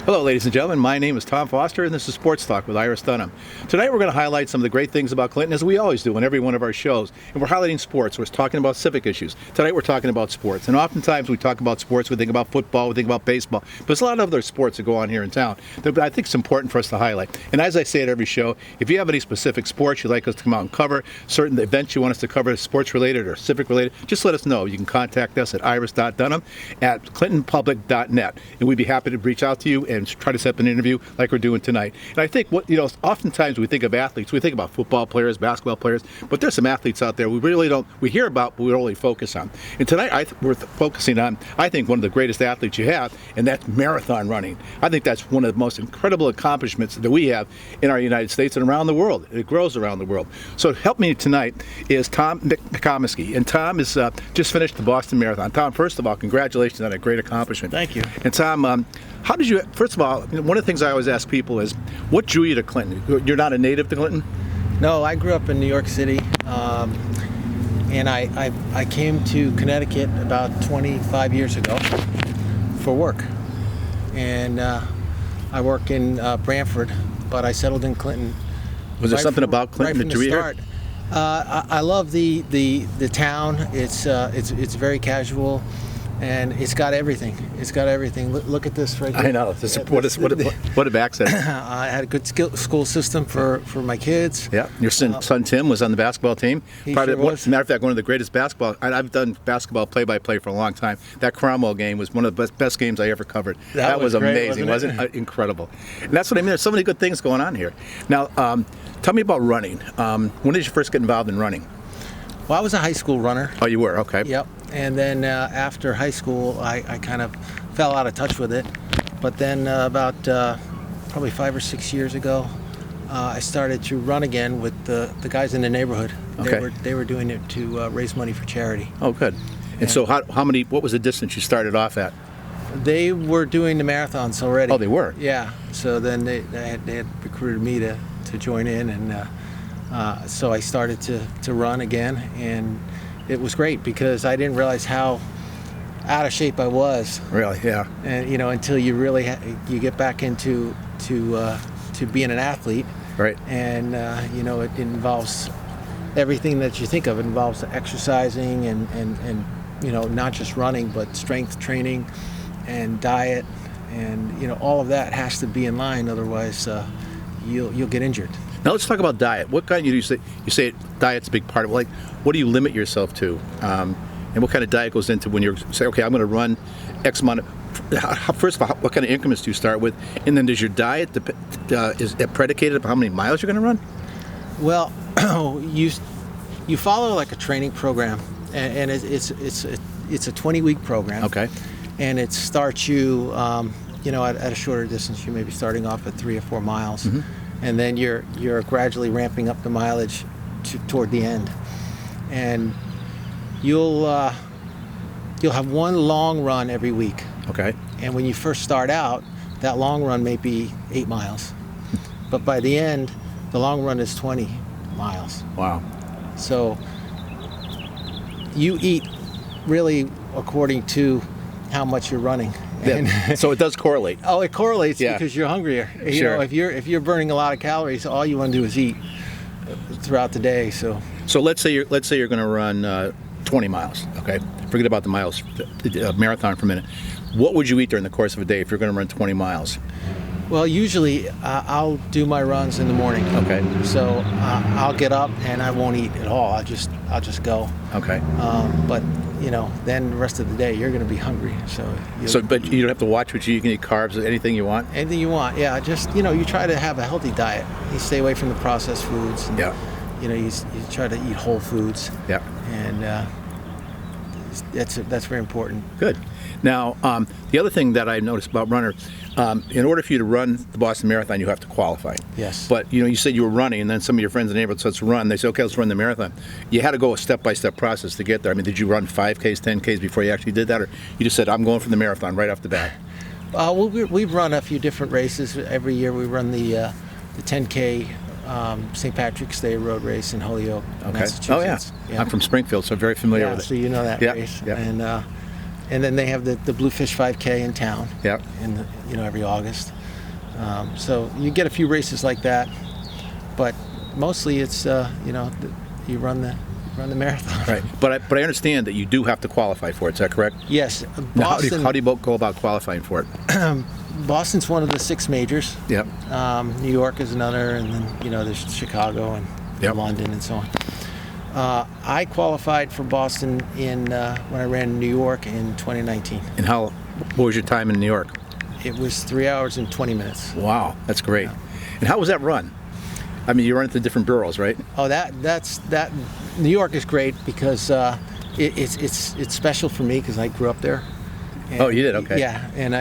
Hello, ladies and gentlemen. My name is Tom Foster, and this is Sports Talk with Iris Dunham. Tonight, we're going to highlight some of the great things about Clinton, as we always do on every one of our shows. And we're highlighting sports. We're talking about civic issues. Tonight, we're talking about sports. And oftentimes, we talk about sports. We think about football. We think about baseball. But there's a lot of other sports that go on here in town that I think it's important for us to highlight. And as I say at every show, if you have any specific sports you'd like us to come out and cover, certain events you want us to cover, sports-related or civic-related, just let us know. You can contact us at iris.dunham@clintonpublic.net. And we'd be happy to reach out to you and try to set up an interview like we're doing tonight. And I think oftentimes we think of athletes, we think about football players, basketball players, but there's some athletes out there we really don't, we hear about, but we don't really focus on. And tonight we're focusing on, I think, one of the greatest athletes you have, and that's marathon running. I think that's one of the most incredible accomplishments that we have in our United States and around the world. It grows around the world. So to help me tonight is Tom McComiskey, and Tom has just finished the Boston Marathon. Tom, first of all, congratulations on a great accomplishment. Thank you. And Tom, how did you, first of all, one of the things I always ask people is, what drew you to Clinton? You're not a native to Clinton? No, I grew up in New York City, and I came to Connecticut about 25 years ago for work. And I work in Branford, but I settled in Clinton. Was there something about Clinton that drew you here? I love the town. It's very casual. And it's got everything. It's got everything. Look at this right here. I know. What a backset. I had a good school system for my kids. Yeah. Your son Tim was on the basketball team. He sure was. As a matter of fact, one of the greatest basketball. I've done basketball play-by-play for a long time. That Cromwell game was one of the best games I ever covered. That was great, amazing, wasn't it? Incredible. And that's what I mean. There's so many good things going on here. Now, tell me about running. When did you first get involved in running? Well, I was a high school runner. Oh, you were? Okay. Yep. And then after high school, I kind of fell out of touch with it. But then about probably 5 or 6 years ago, I started to run again with the guys in the neighborhood. Okay. They were doing it to raise money for charity. Oh, good. And so what was the distance you started off at? They were doing the marathons already. Oh, they were? Yeah. So then they had recruited me to join in, and so I started to run again, and it was great because I didn't realize how out of shape I was. Really, yeah. And until you really you get back into to being an athlete. Right. And it involves everything that you think of. It involves exercising and not just running, but strength training and diet, and all of that has to be in line. Otherwise, you'll get injured. Now let's talk about diet. What kind you say diet's a big part of it. Like, what do you limit yourself to? And what kind of diet goes into when you say, okay, I'm going to run X amount of, first of all, what kind of increments do you start with? And then does your diet, is it predicated upon how many miles you're going to run? Well, you follow like a training program, and it's a 20-week program. Okay. And it starts you, at a shorter distance. You may be starting off at 3 or 4 miles. Mm-hmm. And then you're gradually ramping up the mileage toward the end, and you'll have one long run every week. Okay. And when you first start out, that long run may be 8 miles, but by the end, the long run is 20 miles. Wow. So you eat really according to how much you're running. Yeah. So it does correlate. Oh, it correlates, yeah. Because you're hungrier. Sure. If you're burning a lot of calories, all you want to do is eat throughout the day. So let's say you're going to run 20 miles. Okay. Forget about the miles, marathon for a minute. What would you eat during the course of a day if you're going to run 20 miles? Well, usually I'll do my runs in the morning. Okay. So I'll get up and I won't eat at all. I'll just go. Okay. But then the rest of the day you're going to be hungry. But you don't have to watch what you eat. You can eat carbs, anything you want. Anything you want. Yeah. Just you try to have a healthy diet. You stay away from the processed foods. And, yeah. You try to eat whole foods. Yeah. And that's very important. Good. Now, the other thing that I noticed about runners, in order for you to run the Boston Marathon, you have to qualify. Yes. But, you said you were running, and then some of your friends in the neighborhood said, let's run. They said, okay, let's run the marathon. You had to go a step-by-step process to get there. I mean, did you run 5Ks, 10Ks before you actually did that? Or you just said, I'm going for the marathon right off the bat? Well, we've run a few different races. Every year we run the 10K St. Patrick's Day road race in Holyoke, Massachusetts. Oh, yeah. I'm from Springfield, so I'm very familiar with it. So you know that race. Yeah. And then they have the Bluefish 5K in town. Yeah. Every August. So you get a few races like that, but mostly it's you run the marathon. Right. But I understand that you do have to qualify for it. Is that correct? Yes. Now, Boston, how do you go about qualifying for it? Boston's one of the 6 majors. Yep. New York is another, and then there's Chicago and Yep. London and so on. I qualified for Boston when I ran in New York in 2019. And what was your time in New York? It was 3 hours and 20 minutes. Wow, that's great. And how was that run? I mean, you run at the different boroughs, right? Oh, that's New York is great because it's special for me because I grew up there. And, oh, you did? Okay. Yeah, and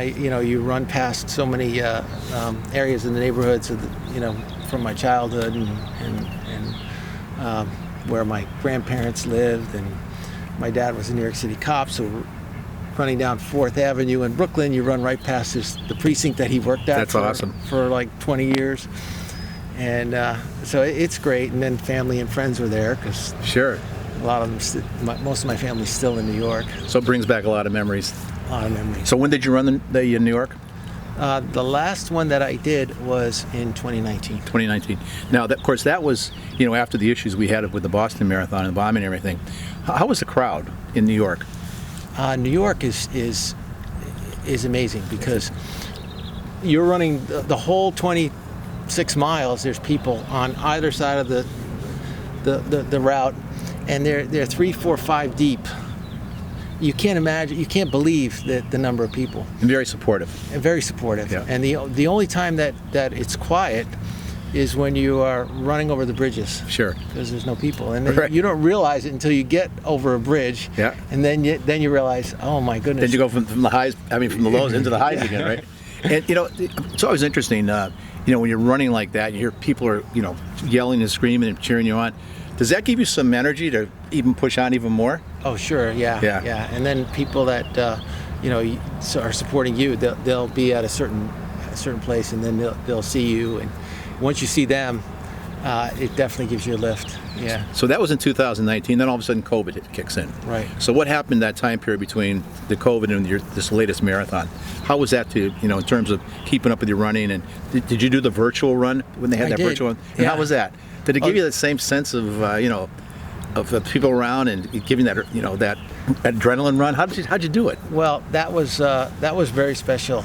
you run past so many areas in the neighborhoods of from my childhood and where my grandparents lived, and my dad was a New York City cop, so running down 4th Avenue in Brooklyn, you run right past the precinct that he worked at. That's awesome. For like 20 years. And so it's great, and then family and friends were there because Sure. a lot of them, most of my family's still in New York. So it brings back a lot of memories. A lot of memories. So when did you run the New York? The last one that I did was in 2019. 2019. Now, of course, that was after the issues we had with the Boston Marathon and the bombing and everything. How was the crowd in New York? New York is amazing because you're running the whole 26 miles. There's people on either side of the route, and they're 3, 4, 5 deep. You can't believe the number of people. And very supportive. And very supportive. Yeah. And the only time that it's quiet is when you are running over the bridges. Sure. Because there's no people, and then Right. you don't realize it until you get over a bridge. Yeah. And then you realize, oh my goodness. Then you go from the highs, from the lows into the highs again, right? And it's always interesting. When you're running like that, you hear people are yelling and screaming and cheering you on. Does that give you some energy to even push on even more? Oh sure, yeah. Yeah. And then people that are supporting you, they'll be at a certain place, and then they'll see you, and once you see them, it definitely gives you a lift. Yeah. So that was in 2019. Then all of a sudden, COVID kicks in. Right. So what happened that time period between the COVID and this latest marathon? How was that in terms of keeping up with your running? And did you do the virtual run when they had I that did. virtual run? And Yeah. how was that? Did it give you that same sense of of the people around and giving that that adrenaline run? How'd you do it? Well, that was very special.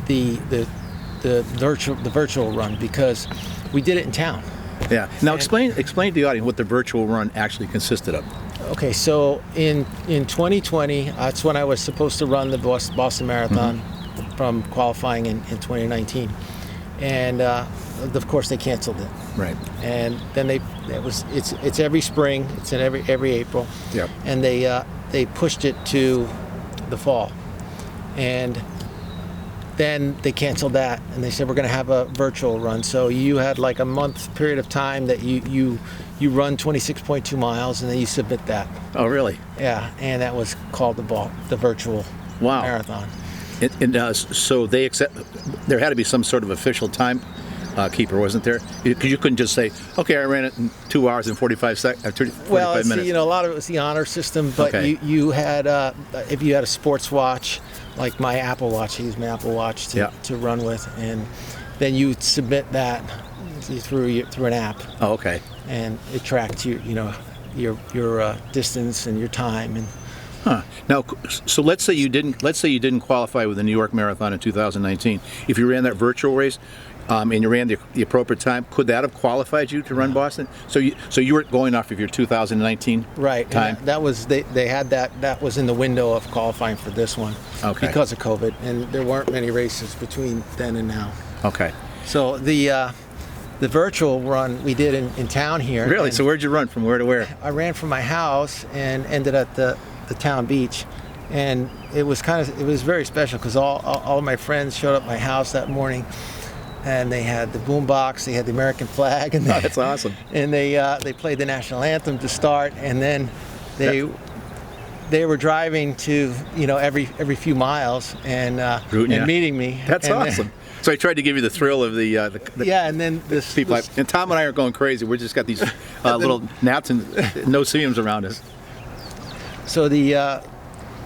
The virtual run, because we did it in town. Yeah. Now explain to the audience what the virtual run actually consisted of. Okay, so in 2020, that's when I was supposed to run the Boston Marathon from qualifying in 2019, and of course they canceled it. Right. And then it's every spring, it's in every April. Yeah. And they pushed it to the fall, and then they canceled that, and they said we're going to have a virtual run. So you had like a month period of time that you run 26.2 miles, and then you submit that. Oh, really? Yeah, and that was called the virtual Wow. marathon. So they accept. There had to be some sort of official time keeper, wasn't there? Because you couldn't just say, "Okay, I ran it in 2 hours and 45 Well, minutes." a lot of it was the honor system, but Okay. you had if you had a sports watch, like my Apple Watch, I use my Apple Watch to run with, and then you submit that through an app, Oh, okay. and it tracked your distance and your time. And Huh. Now, so let's say you didn't qualify with the New York Marathon in 2019. If you ran that virtual race, and you ran the appropriate time, could that have qualified you to run Boston? So you weren't going off of your 2019 right time. and that was they had that was in the window of qualifying for this one, Okay. because of COVID, and there weren't many races between then and now. Okay. So the virtual run we did in town here. Really? and So where'd you run from? Where to where? I ran from my house and ended at the town beach, and it was very special because all of my friends showed up at my house that morning, and they had the boombox, they had the American flag, and That's awesome. and they played the national anthem to start, and then they were driving to every few miles and Rooting ya. meeting me. That's And then- awesome. So I tried to give you the thrill of the yeah, and then this people. this- And Tom and I are going crazy. We just got these little gnats and no-see-ums around us. So the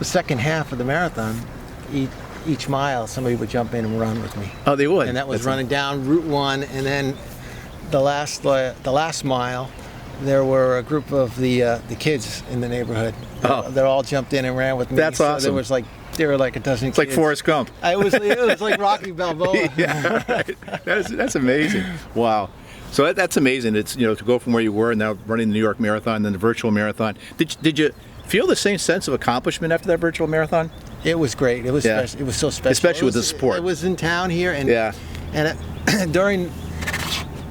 second half of the marathon, each mile, somebody would jump in and run with me. Oh, they would. And that was That's running down Route 1, and then the last mile, there were a group of the kids in the neighborhood. Oh. They all jumped in and ran with me. That's so awesome. There were like a dozen It's kids. like Forrest Gump. It was like Rocky Balboa. Yeah, right. That's amazing. Wow. So that's amazing. It's, to go from where you were and now running the New York Marathon, then the virtual marathon. Did you feel the same sense of accomplishment after that virtual marathon? It was great. It was special. It was so special. Especially with the sport. It was in town here, and Yeah. and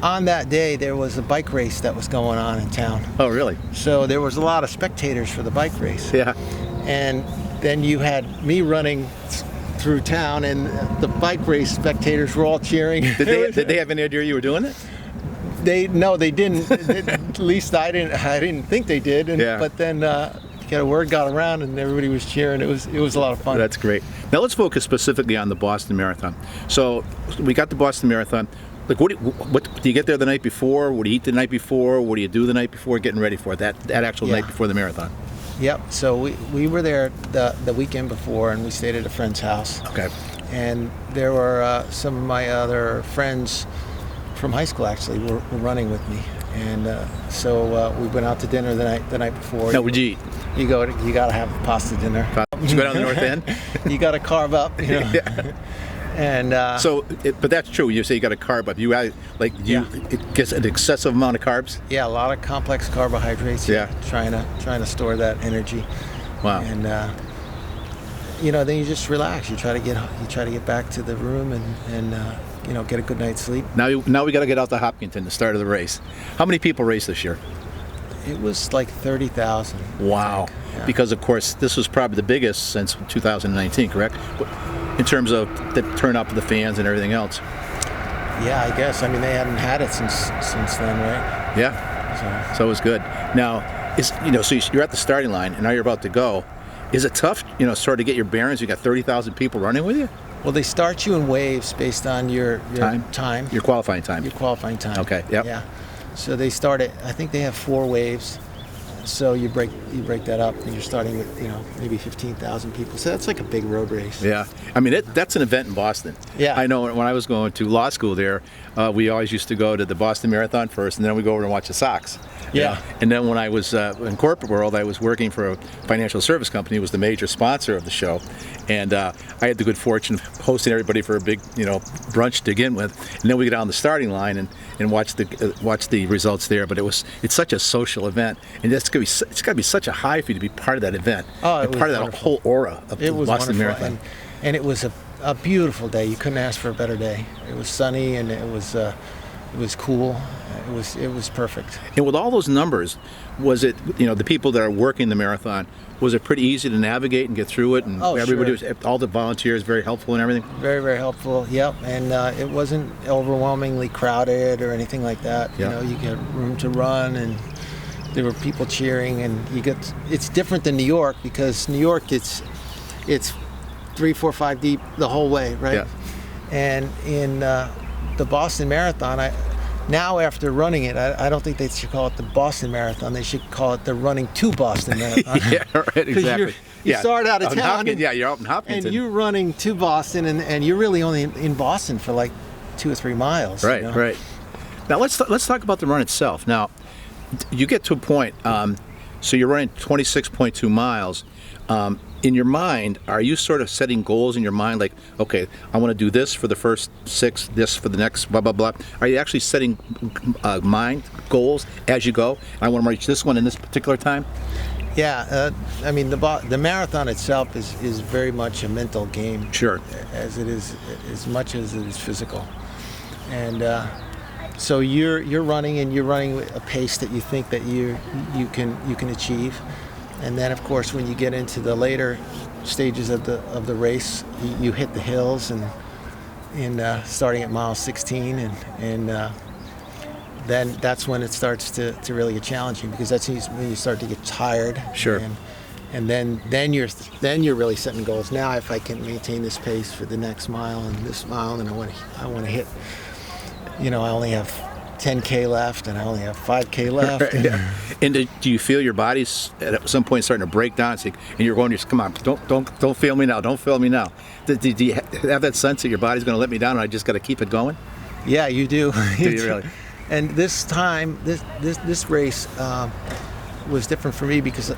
on that day there was a bike race that was going on in town. Oh, really? So there was a lot of spectators for the bike race. Yeah. And then you had me running through town, and the bike race spectators were all cheering. Did they have any idea you were doing it? They didn't. At least I didn't think they did. Yeah. But then word got around, and everybody was cheering. It was a lot of fun. That's great. Now let's focus specifically on the Boston Marathon. So we got the Boston Marathon. Like, what do you get there the night before? What do you eat the night before? What do you do the night before, getting ready for it? That actual night before the marathon? Yep. So we were there the weekend before, and we stayed at a friend's house. Okay. And there were some of my other friends from high school actually were running with me, and so we went out to dinner the night before. Now, what'd you eat? You got to have a pasta dinner. Did you go down the north end? You got to carve up. Yeah. And but that's true. You say you got to carb up. It gets an excessive amount of carbs. yeah, a lot of complex carbohydrates. Yeah. Trying to store that energy. Wow. And then you just relax. You try to get back to the room and get a good night's sleep. Now we got to get out to Hopkinton, the start of the race. How many people raced this year? It was like 30,000. Wow. Yeah. Because of course this was probably the biggest since 2019, correct? In terms of the turnout for the fans and everything else. Yeah, I guess. I mean, they hadn't had it since then, right? Yeah. So it was good. Now, so you're at the starting line and now you're about to go. Is it tough, sort of get your bearings? You got 30,000 people running with you? Well, they start you in waves based on your time. Your qualifying time. Your qualifying time. Okay. Yep. Yeah. So they start it. I think they have 4 waves. So you break that up, and you're starting with maybe 15,000 people. So that's like a big road race. Yeah, I mean that's an event in Boston. Yeah. I know when I was going to law school there, we always used to go to the Boston Marathon first, and then we go over and watch the Sox. Yeah. And then when I was in corporate world, I was working for a financial service company. It was the major sponsor of the show, and I had the good fortune of hosting everybody for a big brunch to begin with, and then we get down the starting line and watch the results there. But it's such a social event, and it's got to be such a high for you to be part of that event. Oh, and part of that wonderful. whole aura of the Boston Marathon. And it was a beautiful day. You couldn't ask for a better day. It was sunny, and it was cool. It was perfect. And with all those numbers, was it the people that are working the marathon? Was it pretty easy to navigate and get through it? And everybody sure. was all the volunteers very helpful and everything. Very, very helpful. Yep. And it wasn't overwhelmingly crowded or anything like that. Yeah. You get room to run, and there were people cheering, and it's different than New York, because New York it's 3, 4, 5 deep the whole way, right? Yeah. And in the Boston Marathon, now after running it, I don't think they should call it the Boston Marathon. They should call it the Running to Boston Marathon. Yeah, right, exactly. You start out of town, you're out in Hopkinton, and you're running to Boston, and you're really only in Boston for like 2 or 3 miles. Right, right. Now let's talk about the run itself. Now, you get to a point. So you're running 26.2 miles. In your mind, are you sort of setting goals in your mind, like, okay, I want to do this for the first 6, this for the next, blah, blah, blah? Are you actually setting mind goals as you go? I want to reach this one in this particular time? Yeah, I mean, the marathon itself is very much a mental game. Sure. As it is, as much as it is physical. And so you're running, and you're running at a pace that you think that you can achieve. And then, of course, when you get into the later stages of the race, you hit the hills, and starting at mile 16, and then that's when it starts to really get challenging, because that's when you start to get tired. Sure. And then you're really setting goals. Now, if I can maintain this pace for the next mile and this mile, then I want to hit. I only have 10K left, and I only have 5K left. Yeah. And do you feel your body's at some point starting to break down? And you're going, come on, don't fail me now. Don't fail me now. Do you have that sense that your body's going to let me down and I just got to keep it going? Yeah, you do. Do you really? And this time, this race was different for me because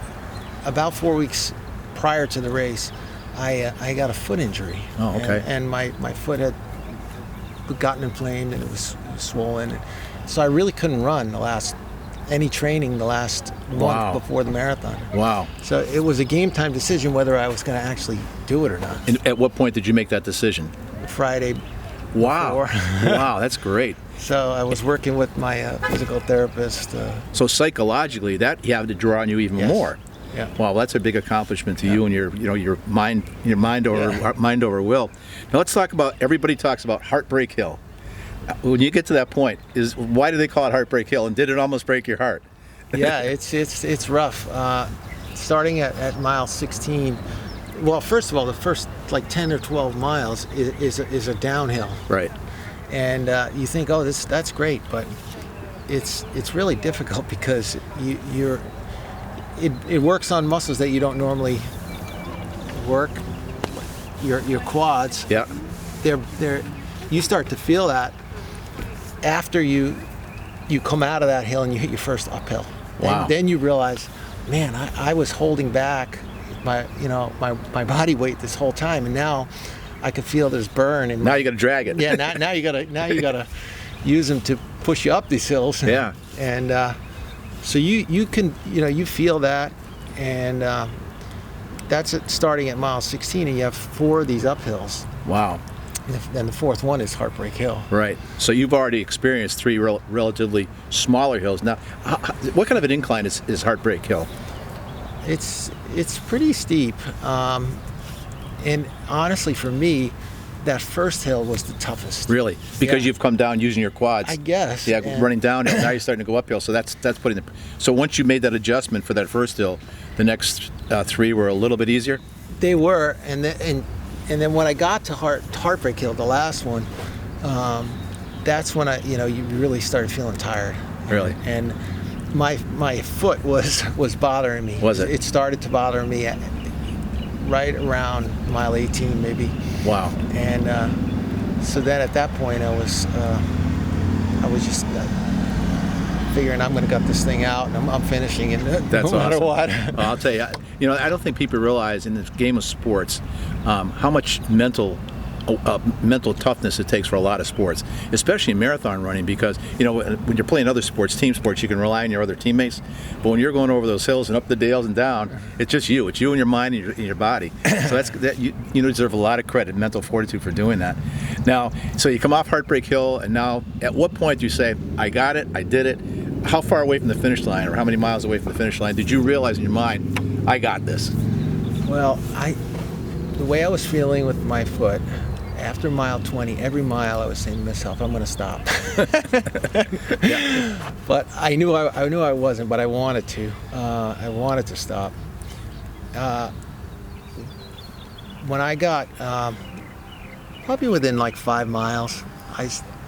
about 4 weeks prior to the race, I got a foot injury. Oh, okay. And my foot had gotten inflamed and it was swollen. So I really couldn't run any training the last month before the marathon. Wow. So it was a game time decision whether I was going to actually do it or not. And at what point did you make that decision? Friday. Wow. Before. Wow, that's great. So I was working with my physical therapist. So psychologically, that you have to draw on you even more. Yeah. Wow, that's a big accomplishment to you and your mind over will. Now let's talk about. Everybody talks about Heartbreak Hill. When you get to that point, why do they call it Heartbreak Hill? And did it almost break your heart? Yeah, it's rough. Starting at mile 16. Well, first of all, the first like 10 or 12 miles is a downhill. Right. And you think, oh, that's great, but it's really difficult because it works on muscles that you don't normally work. Your quads. Yeah. You start to feel that after you come out of that hill and you hit your first uphill. Wow. And then you realize, man, I was holding back my body weight this whole time, and now I can feel there's burn. And now you got to drag it. Yeah. Now you gotta use them to push you up these hills. Yeah. And so you can you feel that, and that's starting at mile 16, and you have 4 of these uphills. Wow. And the fourth one is Heartbreak Hill. Right. So you've already experienced 3 relatively smaller hills. Now, what kind of an incline is Heartbreak Hill? It's pretty steep, and honestly, for me, that first hill was the toughest. Really? Because Yeah. you've come down using your quads. I guess. Yeah, and running down, and now you're starting to go uphill. So that's putting the. So once you made that adjustment for that first hill, the next 3 were a little bit easier. They were, and then when I got to Heartbreak Hill, the last one, that's when you really started feeling tired. Really? And my foot was bothering me. Was it? It started to bother me right around mile 18, maybe. Wow. And so then at that point, I was just figuring I'm going to gut this thing out, and I'm finishing it That's no matter awesome. what. I'll tell you, I don't think people realize in this game of sports how much mental toughness it takes for a lot of sports, especially in marathon running, because when you're playing other sports, team sports, you can rely on your other teammates, but when you're going over those hills and up the dales and down, it's just you and your mind and your body. So you deserve a lot of credit, mental fortitude, for doing that. Now, so you come off Heartbreak Hill, and now at what point do you say, I got it, I did it? How far away from the finish line, or how many miles away from the finish line did you realize in your mind, I got this? Well, the way I was feeling with my foot, after mile 20, every mile I was saying to myself, I'm going to stop. Yeah. But I knew I wasn't, but I wanted to. I wanted to stop. When I got probably within like 5 miles,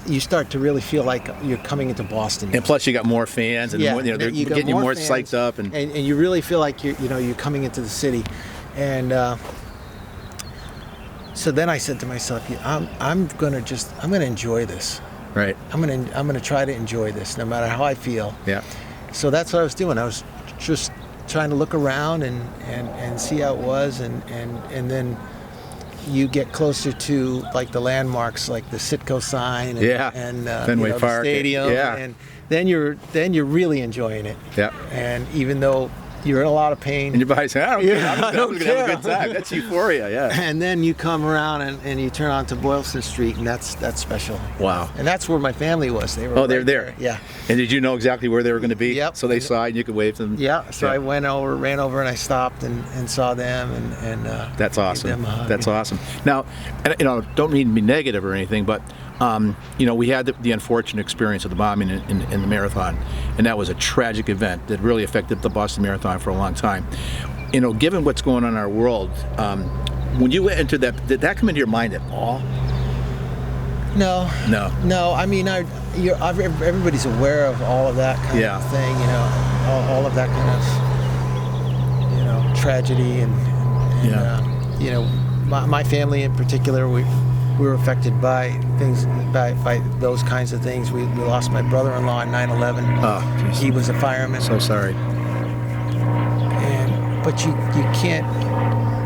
you start to really feel like you're coming into Boston. And plus, you got more fans, and Yeah, they're you got getting you more fans, psyched up, and you really feel like you're coming into the city, and so then I said to myself, I'm gonna enjoy this. right. I'm gonna try to enjoy this, no matter how I feel. Yeah. So that's what I was doing. I was just trying to look around and see how it was, and then you get closer to like the landmarks, like the Citgo sign, and Fenway the Park, stadium, yeah. and then you're really enjoying it. Yeah. And even though you're in a lot of pain, And your body's saying, I don't care. Yeah, I'm I just don't going to have a care. good time. That's euphoria, yeah. and then you come around and you turn onto Boylston Street, and that's special. Wow. And that's where my family was. They were. Oh, they're right there. Yeah. And did you know exactly where they were going to be? Yep. So they saw it and you could wave to them? Yeah. So I ran over, and I stopped and saw them, and That's gave awesome. them a hug. That's awesome. Now, don't mean to be negative or anything, but we had the unfortunate experience of the bombing in the marathon, and that was a tragic event that really affected the Boston Marathon for a long time. Given what's going on in our world, when you entered that, did that come into your mind at all? No. No. No. I mean, everybody's aware of all of that kind Yeah. of thing. All of that kind of tragedy and my family in particular, we were affected by things, by those kinds of things. We lost my brother-in-law in 9/11. Oh, geez. He was a fireman. So sorry. But you can't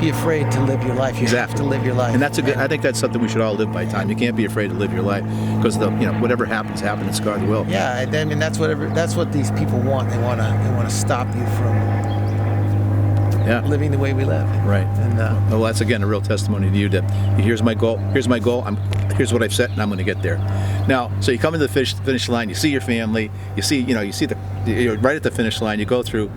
be afraid to live your life. You have to live your life. And that's a good. I think that's something we should all live by. Tom, you can't be afraid to live your life, because whatever happens, it's God will. Yeah, I mean that's what these people want. They want to stop you from living the way we live. Right. And well, that's again a real testimony to you that here's my goal. Here's what I've set, and I'm going to get there. Now, so you come to the finish line. You see your family. You're right at the finish line. You go through.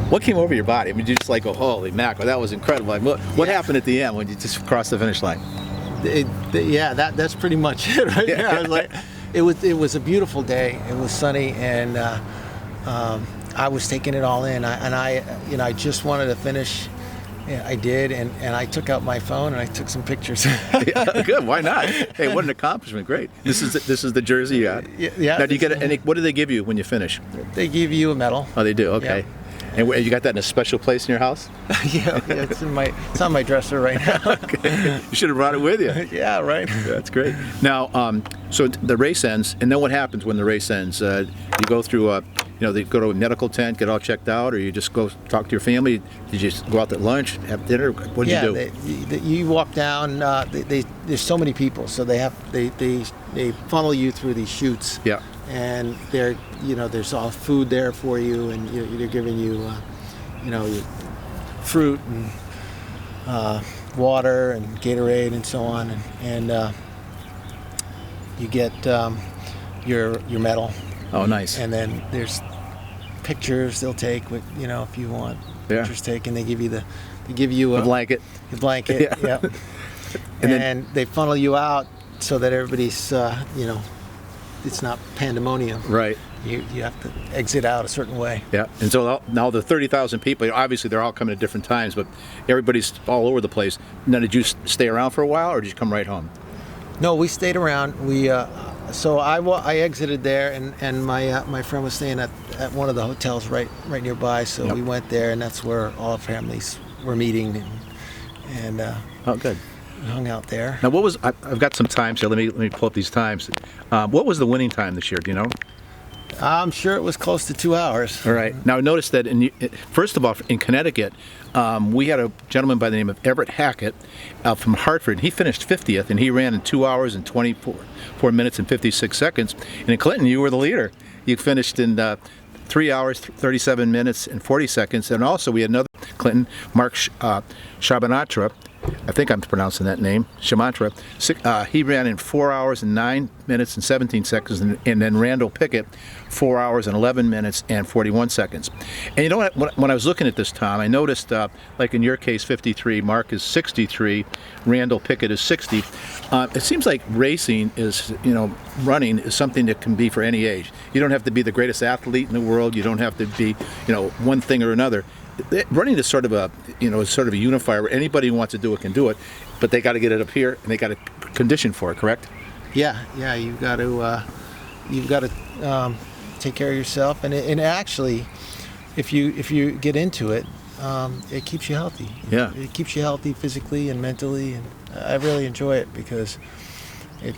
What came over your body? I mean, you just like go, holy mackerel, that was incredible. Like, what happened at the end when you just crossed the finish line? That's pretty much it right there. I was like, it was a beautiful day. It was sunny, and I was taking it all in. I just wanted to finish. Yeah, I did, and I took out my phone and I took some pictures. Yeah, good. Why not? Hey, what an accomplishment! Great. This is the jersey you got. Yeah. Now, do you get any? What do they give you when you finish? They give you a medal. Oh, they do. Okay. Yeah. And you got that in a special place in your house? Yeah, it's on my dresser right now. Okay. You should have brought it with you. Yeah, right. That's great. Now, so the race ends, and then what happens when the race ends? You go through, they go to a medical tent, get all checked out, or you just go talk to your family? Did you just go out to lunch, have dinner? What did you do? You walk down. There's so many people, so they funnel you through these chutes. Yeah. And there's all food there for you, and they're giving you, fruit and water and Gatorade and so on, and you get your medal. Oh, nice. And then there's pictures they'll take with if you want pictures taken. They give you a blanket. A blanket. Yeah. And then they funnel you out so that everybody's it's not pandemonium. Right. You have to exit out a certain way. Yeah. And so now the 30,000 people, obviously they're all coming at different times, but everybody's all over the place. Now, did you stay around for a while, or did you come right home? No, we stayed around. So I exited there, and my friend was staying at one of the hotels right nearby. So we went there, and that's where all families were meeting, and oh, good. Hung out there. Now, I've got some times here. Let me pull up these times. What was the winning time this year? Do you know? I'm sure it was close to 2 hours. All right. Now, notice that first of all, in Connecticut, we had a gentleman by the name of Everett Hackett from Hartford. He finished 50th, and he ran in 2 hours and 24 minutes and 56 seconds. And in Clinton, you were the leader. You finished in 3 hours, 37 minutes, and 40 seconds. And also, we had another Clinton, Mark Shabanatra. I think I'm pronouncing that name, Shamantra. He ran in 4 hours and 9 minutes and 17 seconds, and then Randall Pickett, 4 hours and 11 minutes and 41 seconds. And you know what? When I was looking at this, Tom, I noticed, like in your case, 53, Mark is 63, Randall Pickett is 60. It seems like racing is, running is something that can be for any age. You don't have to be the greatest athlete in the world. You don't have to be, one thing or another. Running is sort of a unifier where anybody who wants to do it can do it, but they got to get it up here and they got to condition for it. Correct? Yeah. You've got to take care of yourself, and actually, if you get into it, it keeps you healthy. Yeah. It keeps you healthy physically and mentally, and I really enjoy it because it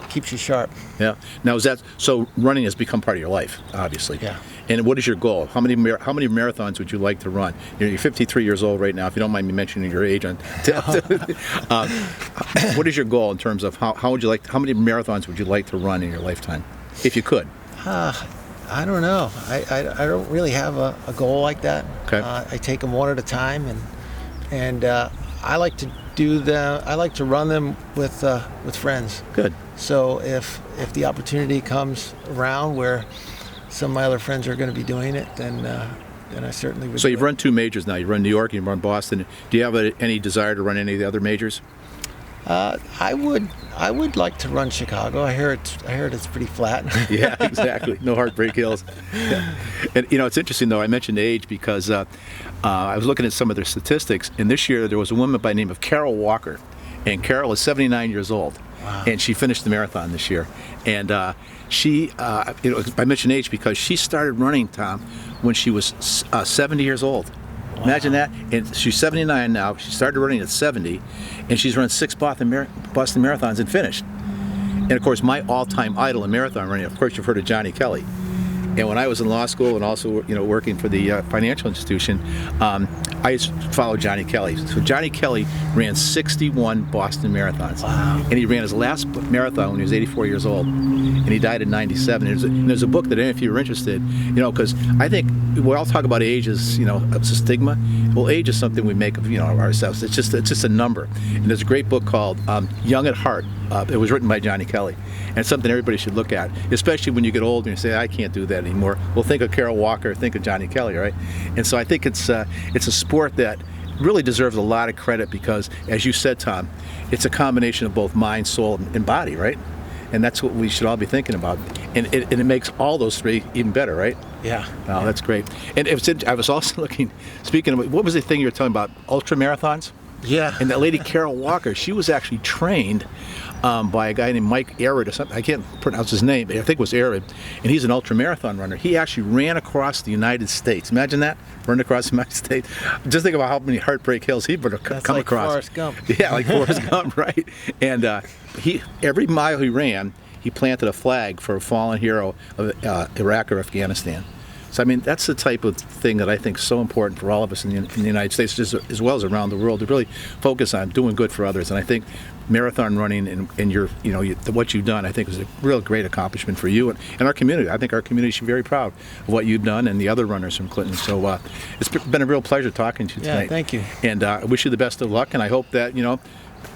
keeps you sharp. Yeah. Now, so running has become part of your life, obviously. Yeah. And what is your goal? How many marathons would you like to run? You're 53 years old right now. If you don't mind me mentioning your age, what is your goal in terms of how many marathons would you like to run in your lifetime, if you could? I don't know. I don't really have a goal like that. Okay. I take them one at a time, and I like to run them with friends. Good. So if the opportunity comes around where some of my other friends are going to be doing it, then I certainly would. So you've run 2 majors now. You run New York, you run Boston. Do you have any desire to run any of the other majors? I would like to run Chicago. I heard it's pretty flat. Yeah, exactly. No heartbreak hills. Yeah. And it's interesting though. I mentioned age because I was looking at some of their statistics, and this year there was a woman by the name of Carol Walker, and Carol is 79 years old. Wow. And she finished the marathon this year. And I mention age because she started running, Tom, when she was 70 years old. Wow. Imagine that. And she's 79 now. She started running at 70, and she's run 6 Boston Marathons and finished. And of course, my all-time idol in marathon running, of course, you've heard of Johnny Kelly. And when I was in law school and also, working for the financial institution, I used to follow Johnny Kelly. So Johnny Kelly ran 61 Boston marathons. Wow. And he ran his last marathon when he was 84 years old. And he died in 97. There's a book that if you're interested, because I think we all talk about age as, it's a stigma. Well, age is something we make of, ourselves. It's just a number. And there's a great book called Young at Heart. It was written by Johnny Kelly. And it's something everybody should look at, especially when you get old and you say, I can't do that anymore. Well, think of Carol Walker, think of Johnny Kelly, right? And so I think it's a sport that really deserves a lot of credit because, as you said, Tom, it's a combination of both mind, soul, and body, right? And that's what we should all be thinking about. And it makes all those three even better, right? Yeah. Oh, yeah. That's great. And I was also speaking of, what was the thing you were talking about, ultra marathons? Yeah. And that lady Carol Walker, she was actually trained by a guy named Mike Arid or something. I can't pronounce his name, but I think it was Arid. And he's an ultra marathon runner. He actually ran across the United States. Imagine that, run across the United States. Just think about how many heartbreak hills he would have come like across. Forrest Gump. Yeah, like Forrest Gump, right? And every mile he ran, he planted a flag for a fallen hero of Iraq or Afghanistan. So, that's the type of thing that I think is so important for all of us in the United States, just as well as around the world, to really focus on doing good for others. And I think marathon running and your, what you've done, I think is a real great accomplishment for you and our community. I think our community should be very proud of what you've done and the other runners from Clinton. So it's been a real pleasure talking to you tonight. Yeah, thank you. And I wish you the best of luck. And I hope that,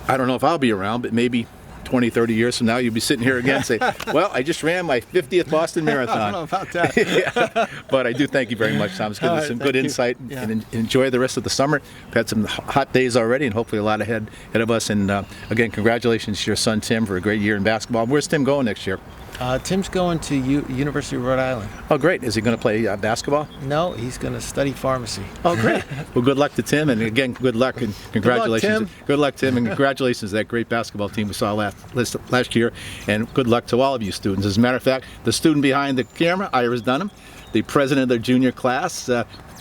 I don't know if I'll be around, but maybe 20, 30 years from now, you'll be sitting here again and say, well, I just ran my 50th Boston Marathon. I don't know about that. Yeah. But I do thank you very much, Tom. It's given us some good insight. Yeah. And enjoy the rest of the summer. We've had some hot days already and hopefully a lot ahead of us. And again, congratulations to your son, Tim, for a great year in basketball. Where's Tim going next year? Tim's going to University of Rhode Island. Oh, great. Is he going to play basketball? No, he's going to study pharmacy. Oh, great. Well, good luck to Tim. And again, good luck and congratulations. Good luck, Tim. And congratulations to that great basketball team we saw last year. And good luck to all of you students. As a matter of fact, the student behind the camera, Iris Dunham, the president of their junior class,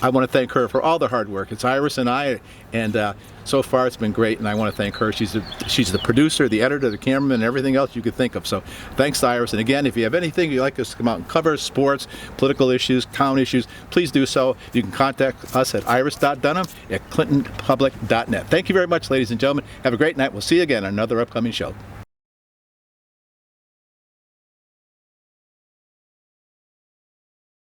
I want to thank her for all the hard work. It's Iris and I, and so far it's been great, and I want to thank her. She's the producer, the editor, the cameraman, and everything else you could think of. So thanks to Iris. And again, if you have anything you'd like us to come out and cover, sports, political issues, town issues, please do so. You can contact us at iris.dunham@clintonpublic.net. Thank you very much, ladies and gentlemen. Have a great night. We'll see you again on another upcoming show.